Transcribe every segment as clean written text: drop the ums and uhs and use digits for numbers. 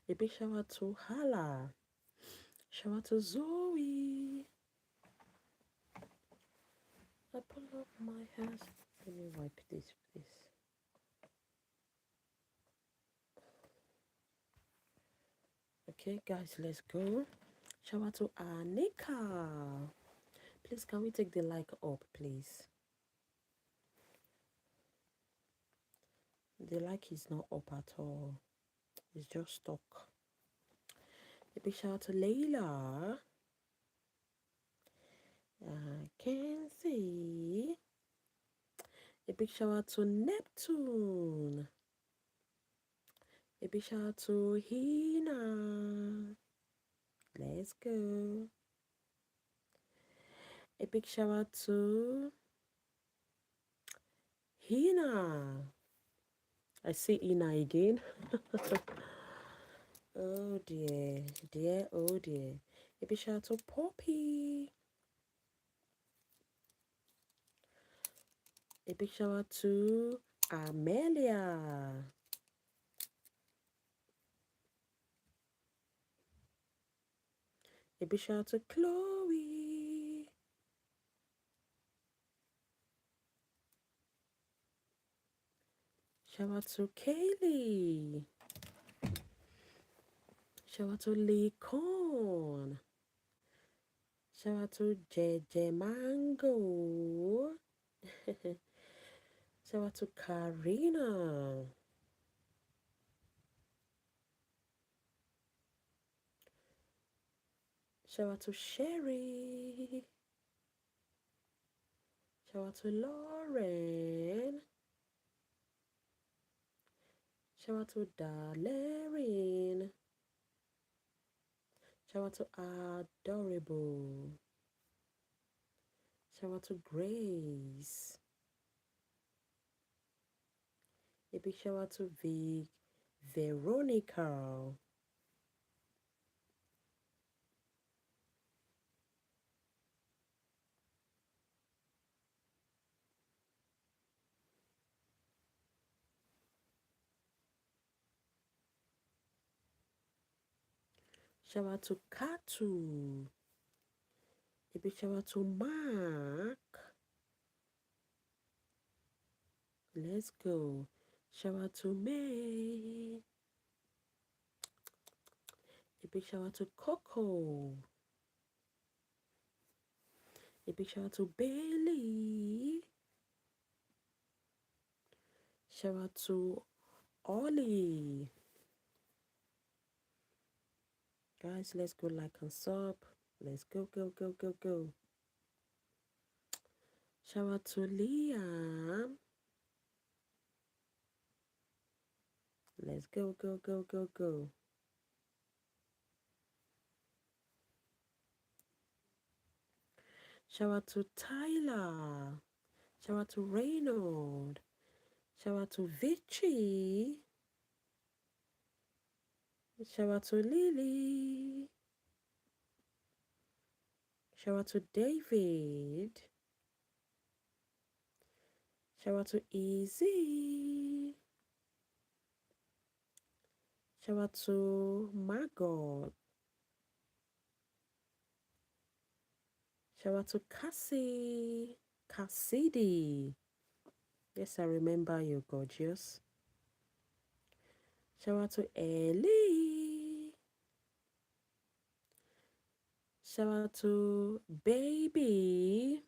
A big shout out to Hala. Shout out to Zoe. I pull up my hands. Let me wipe this, please. Okay, guys, let's go. Shout out to Anika. Please, can we take the like up, please? The like is not up at all. It's just stuck. A big shout out to Layla. I can see. A big shout out to Neptune. A big shout out to Hina. Let's go. A big shout out to Hina. I see Hina again. Oh dear, dear, oh dear. A big shout out to Poppy. A big shout out to Amelia. A big shout out to Chloe. Shout out to Kaylee. Shout out to Lee Corn. Shout out to JJ Mango. Shout out to Karina. Shout out to Sherry. Shout out to Lauren. Shout out to Darlene. Shout out to Adorable. Shout out to Grace. A big shout out to Veronica. Shout out to Katu. A big shout out to Mark. Let's go. Shout out to May. A big shout out to Coco. A big shout out to Bailey. Shout out to Ollie. Guys, let's go like and sub. Let's go, go, go, go, go. Shout out to Liam. Let's go, go, go, go, go. Shout out to Tyler. Shout out to Reynold. Shout out to Vichy. Shout out to Lily. Shout out to David. Shout out to Easy. Shout out to Margot. Shout out to Cassidy. Yes, I remember you, gorgeous. Shout out to Ellie. Shout out to Baby.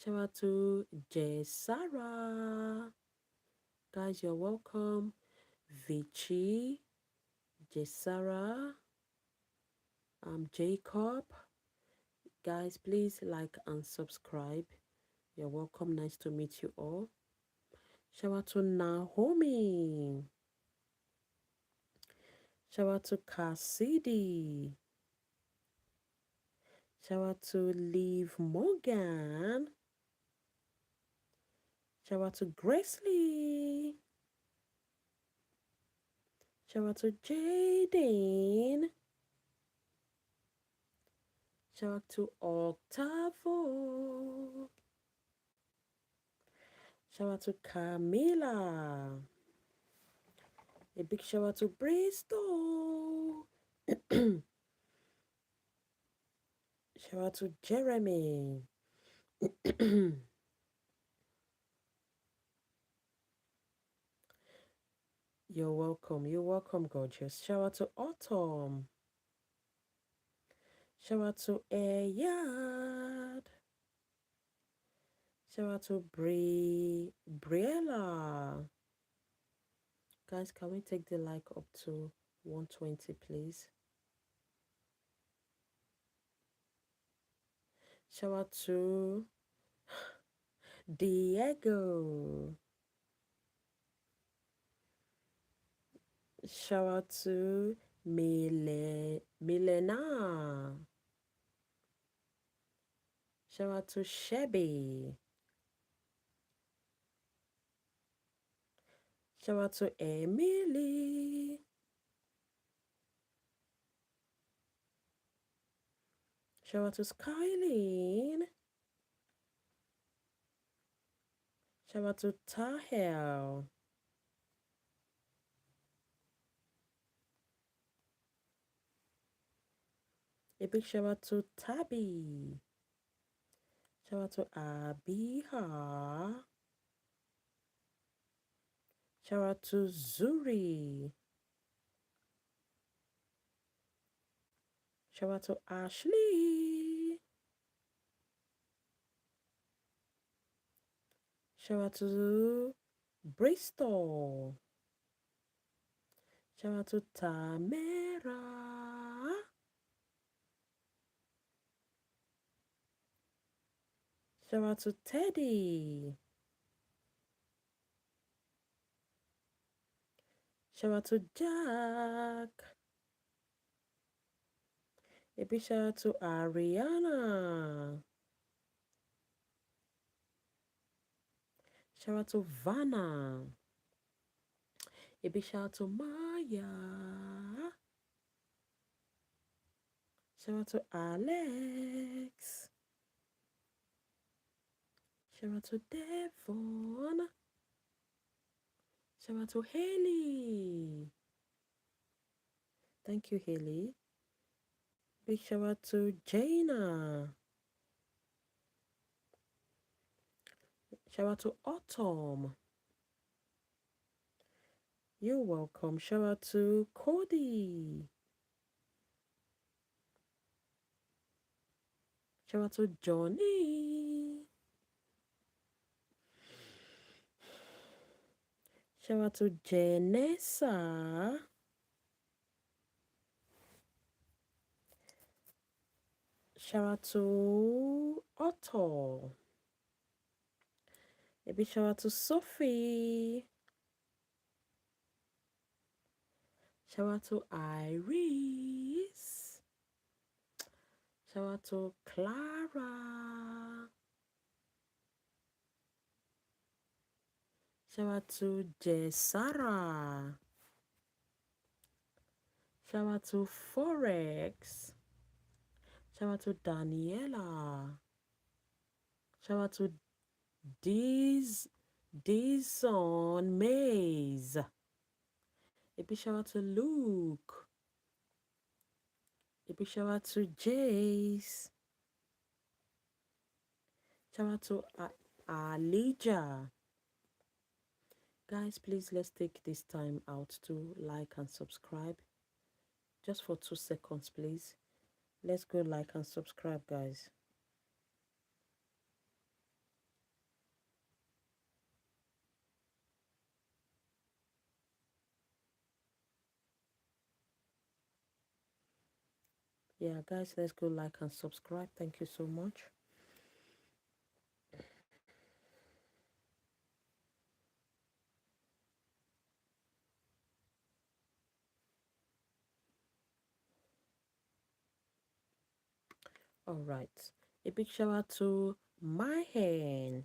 Shout out to Jessara. Guys, you're welcome. Vichy, Jessara, Jacob. Guys, please like and subscribe. You're welcome. Nice to meet you all. Shout out to Naomi. Shout out to Cassidy. Shout out to Liv Morgan. Shout out to Graceley. Shout out to Jaden. Shout out to Octavo. Shout out to Camila. A big shout out to Bristol. Shout out to Jeremy. You're welcome. You're welcome, gorgeous. Shout out to Autumn. Shout out to Ayad. Shout out to Briella. Guys, can we take the like up to 120, please? Shout out to Diego. Shout out to Milena. Shout out to Shebby. Shout out to Emily. Shout out to Skylene. Shout out to Tahel. A big shout out to Tabby. Shout out to Abiha. Shout out to Zuri. Shout out to Ashley. Shout out to Bristol. Shout out to Tamara. Shout out to Teddy. Shout out to Jack. A big shout out to Ariana. Shout out to Vanna. A big shout out to Maya. Shout out to Alex. Shout out to Devon. Shout out to Haley. Thank you, Haley. Big shout out to Jaina. Shout out to Autumn. You're welcome. Shout out to Cody. Shout out to Johnny. Shout out to Janessa. Shout out to Otto. A big shout out to Sophie. Shout out to Iris. Shout out to Clara. Shout out to Jessara. Shout out to Forex. Shout out to Daniela. Shout out to Dizon Maze. A big shout out to Luke. A big shout out to Jace. Shout out to Alija. Guys, please let's take this time out to like and subscribe. Just for 2 seconds, please. Let's go like and subscribe, guys. Yeah, guys, let's go like and subscribe. Thank you so much. All right. A big shout out to my hand.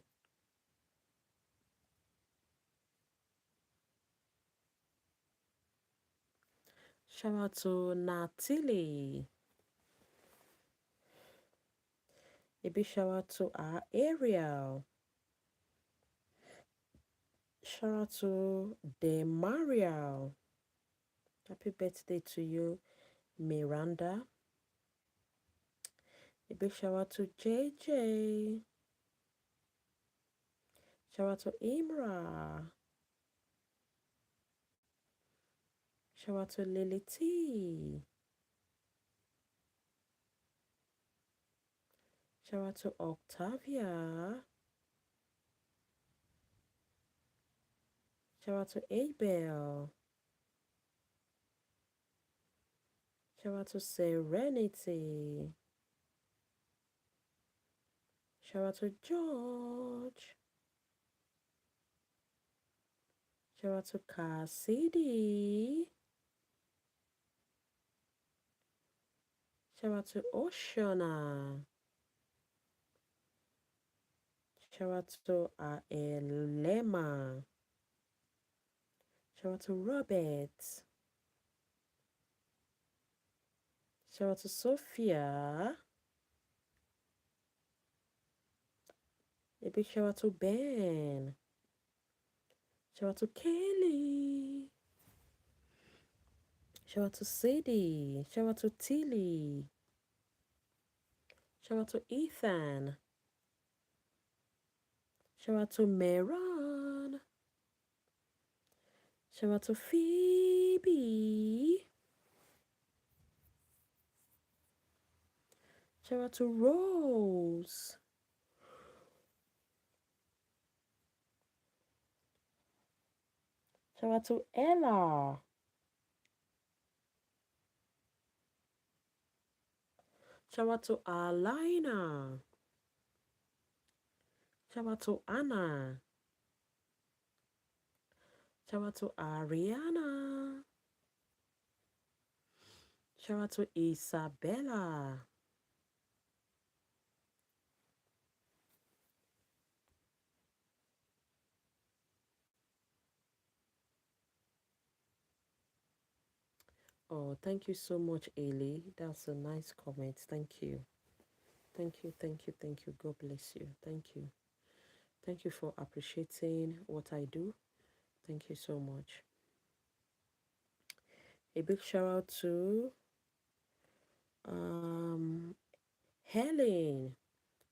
Shout out to Natalie. A big shout out to our Ariel. Shout out to Demario. Happy birthday to you, Miranda. A big shout out to JJ. Shout out to Imra. Shout out to Lily T. Shout out to Octavia. Shout out to Abel. Shout out to Serenity. Shout out to George. Shout out to Cassidy. Shout out to Oshana. Shout out to Elema. Shout out to Robert. Shout out to Sophia. A big shout out to Ben. Shout out to Kaylee. Shout out to Sadie. Shout out to Tilly. Shout out to Ethan. Shout out to Meron. Shout out to Phoebe. Shout out to Rose. Shout out to Ella. Shout out to Alina. Shout out to Anna. Shout out to Ariana. Shout out to Isabella. Oh, thank you so much, Ailey. That's a nice comment. Thank you. Thank you, thank you, thank you. God bless you. Thank you. Thank you for appreciating what I do. Thank you so much. A big shout out to Helen.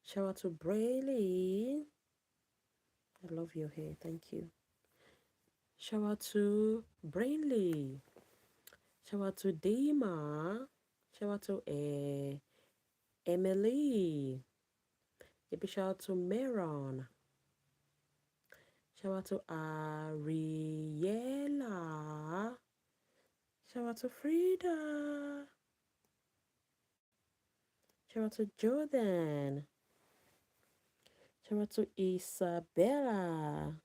Shout out to Brayley. I love your hair. Thank you. Shout out to Brainley. Shout out to Dima. Shout out to Emily. A big shout out to Meron. Shout out to Ariella. Shout out to Frida. Shout out to Jordan. Shout out to Isabella.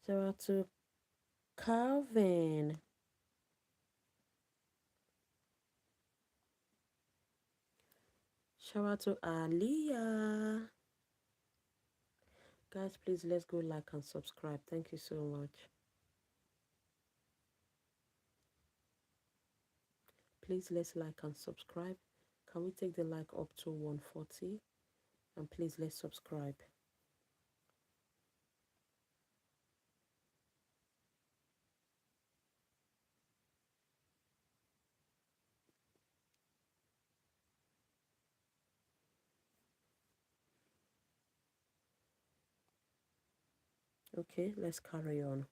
Shout out to Calvin. Shout out to Aliyah. Guys, please let's go like and subscribe. Thank you so much. Please let's like and subscribe. Can we take the like up to 140? And please let's subscribe. Okay, let's carry on.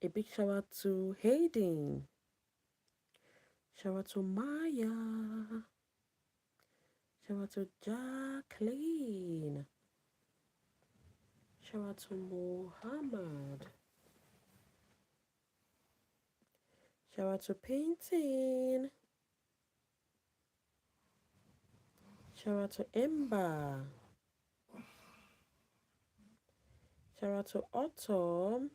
A big shout out to Hayden. Shout out to Maya. Shout out to Jacqueline. Shout out to Mohammed. Shout out to Painting. Shout out to Ember. Shout out to Autumn.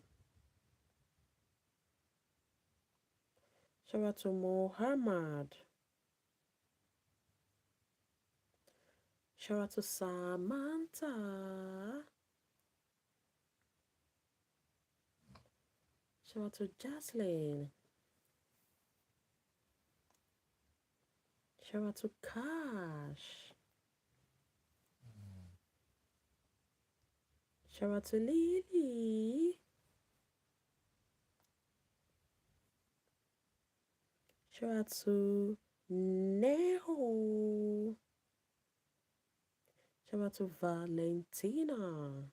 Shout out to Mohammed. Shout out to Samantha. Shout out to Jocelyn. Shout out to Cash. Shout out to Lily. Shout out to Neho. Shout out to Valentina.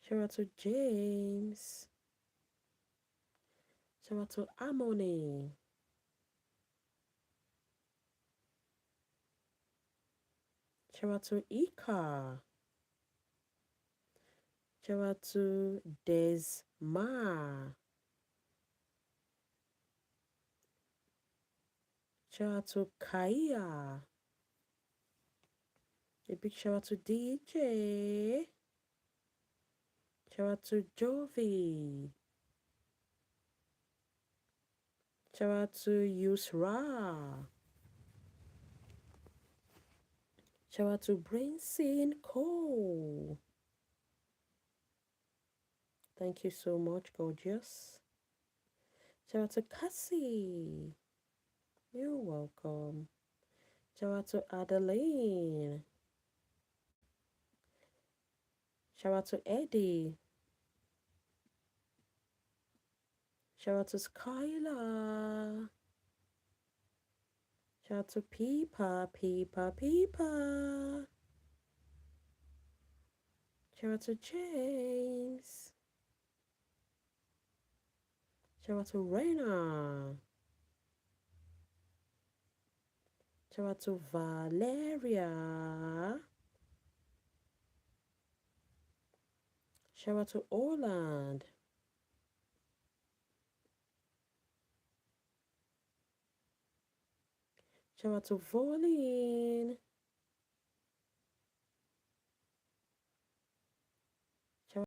Shout out to James. Shout out to Harmony. Shout out to Ika. Shout out to Desma. Shout out to Kaya. A big shout out to DJ. Shout out to Jovi. Shout out to Yusra. Shout out to Brainsin Cole. Thank you so much, gorgeous. Shout out to Cassie. You're welcome. Shout out to Adeline. Shout out to Eddie. Shout out to Skylar. Shout out to Peepa. Shout out to James. Shout out to Rena. Shout out to Valeria. Shout out to Orland. Shout out to Volin.